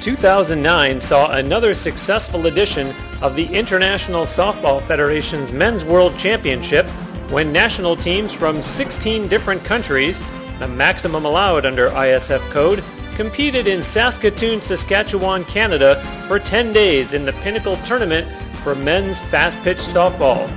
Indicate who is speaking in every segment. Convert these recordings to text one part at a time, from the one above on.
Speaker 1: 2009 saw another successful edition of the International Softball Federation's Men's World Championship when national teams from 16 different countries, the maximum allowed under ISF code, competed in Saskatoon, Saskatchewan, Canada for 10 days in the pinnacle tournament for men's fast-pitch softball.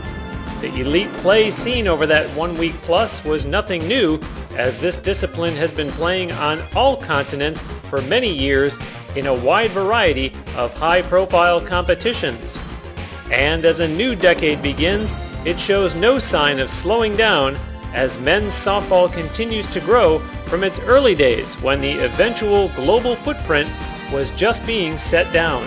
Speaker 1: The elite play seen over that 1 week plus was nothing new, as this discipline has been playing on all continents for many years in a wide variety of high-profile competitions. And as a new decade begins, it shows no sign of slowing down as men's softball continues to grow from its early days when the eventual global footprint was just being set down.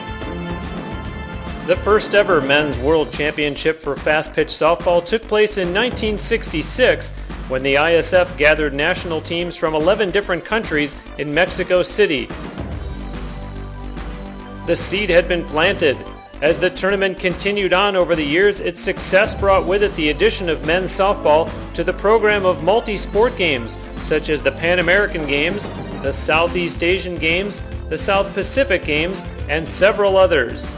Speaker 1: The first ever Men's World Championship for fast-pitch softball took place in 1966 when the ISF gathered national teams from 11 different countries in Mexico City. The seed had been planted. As the tournament continued on over the years, its success brought with it the addition of men's softball to the program of multi-sport games, such as the Pan American Games, the Southeast Asian Games, the South Pacific Games, and several others.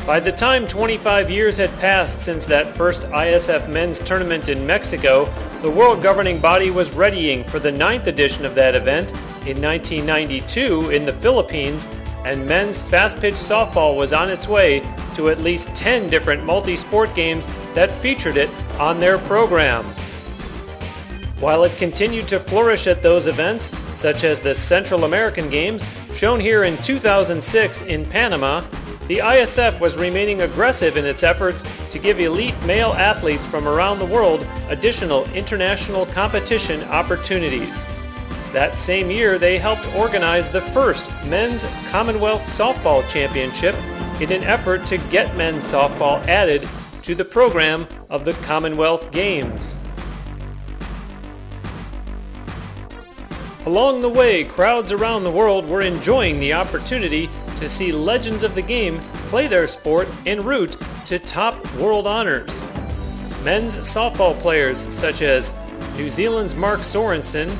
Speaker 1: By the time 25 years had passed since that first ISF men's tournament in Mexico, the world governing body was readying for the 9th edition of that event in 1992 in the Philippines, and men's fast-pitch softball was on its way to at least 10 different multi-sport games that featured it on their program. While it continued to flourish at those events, such as the Central American Games, shown here in 2006 in Panama, the ISF was remaining aggressive in its efforts to give elite male athletes from around the world additional international competition opportunities. That same year, they helped organize the first Men's Commonwealth Softball Championship in an effort to get men's softball added to the program of the Commonwealth Games. Along the way, crowds around the world were enjoying the opportunity to see legends of the game play their sport en route to top world honors. Men's softball players such as New Zealand's Mark Sorensen,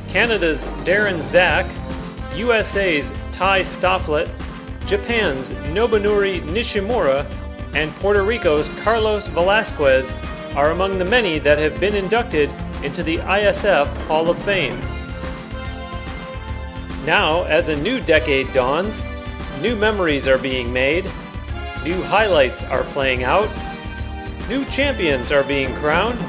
Speaker 1: Canada's Darren Zak, USA's Ty Stofflet, Japan's Nobunori Nishimura, and Puerto Rico's Carlos Velasquez are among the many that have been inducted into the ISF Hall of Fame. Now, as a new decade dawns, new memories are being made, new highlights are playing out, new champions are being crowned,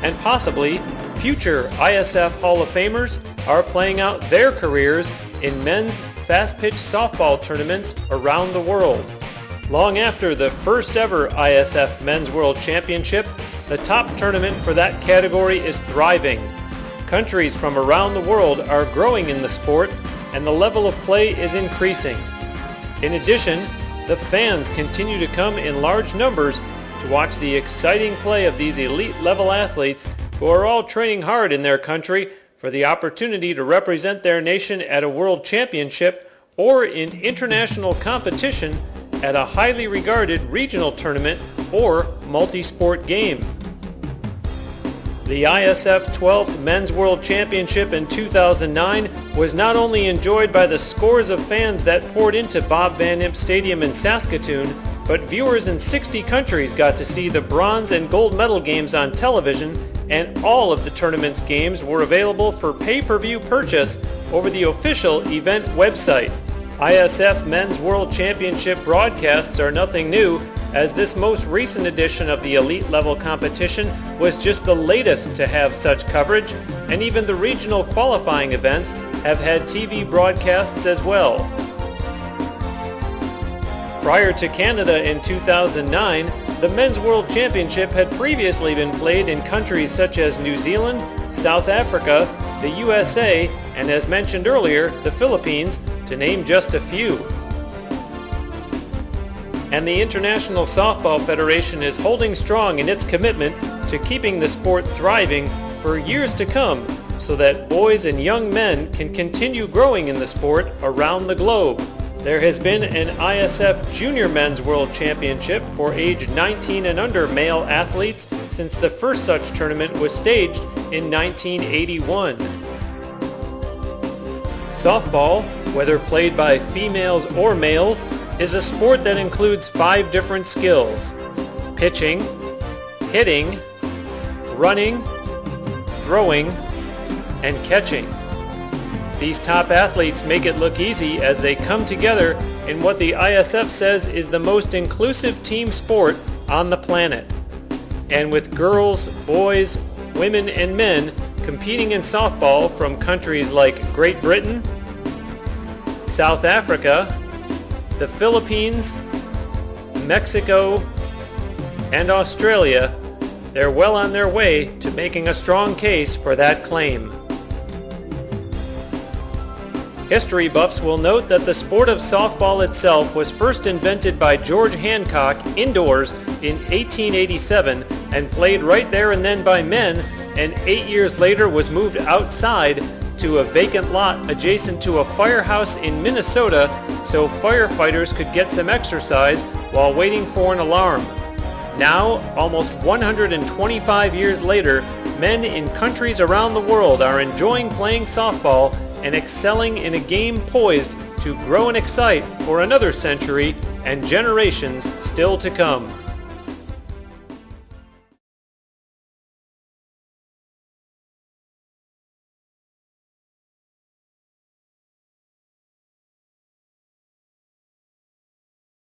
Speaker 1: and possibly future ISF Hall of Famers are playing out their careers in men's fast-pitch softball tournaments around the world. Long after the first ever ISF Men's World Championship, the top tournament for that category is thriving. Countries from around the world are growing in the sport, and the level of play is increasing. In addition, the fans continue to come in large numbers to watch the exciting play of these elite-level athletes who are all training hard in their country for the opportunity to represent their nation at a world championship or in international competition at a highly regarded regional tournament or multi-sport game. The ISF 12th Men's World Championship in 2009 was not only enjoyed by the scores of fans that poured into Bob Van Impe Stadium in Saskatoon, but viewers in 60 countries got to see the bronze and gold medal games on television, and all of the tournament's games were available for pay-per-view purchase over the official event website. ISF Men's World Championship broadcasts are nothing new, as this most recent edition of the elite level competition was just the latest to have such coverage, and even the regional qualifying events have had TV broadcasts as well. Prior to Canada in 2009, the Men's World Championship had previously been played in countries such as New Zealand, South Africa, the USA, and as mentioned earlier, the Philippines, to name just a few. And the International Softball Federation is holding strong in its commitment to keeping the sport thriving for years to come so that boys and young men can continue growing in the sport around the globe. There has been an ISF Junior Men's World Championship for age 19 and under male athletes since the first such tournament was staged in 1981. Softball, whether played by females or males, is a sport that includes 5 different skills: pitching, hitting, running, throwing, and catching. These top athletes make it look easy as they come together in what the ISF says is the most inclusive team sport on the planet. And with girls, boys, women, and men competing in softball from countries like Great Britain, South Africa, the Philippines, Mexico, and Australia, they're well on their way to making a strong case for that claim. History buffs will note that the sport of softball itself was first invented by George Hancock indoors in 1887 and played right there and then by men, and 8 years later was moved outside to a vacant lot adjacent to a firehouse in Minnesota so firefighters could get some exercise while waiting for an alarm. Now, almost 125 years later, men in countries around the world are enjoying playing softball and excelling in a game poised to grow and excite for another century and generations still to come.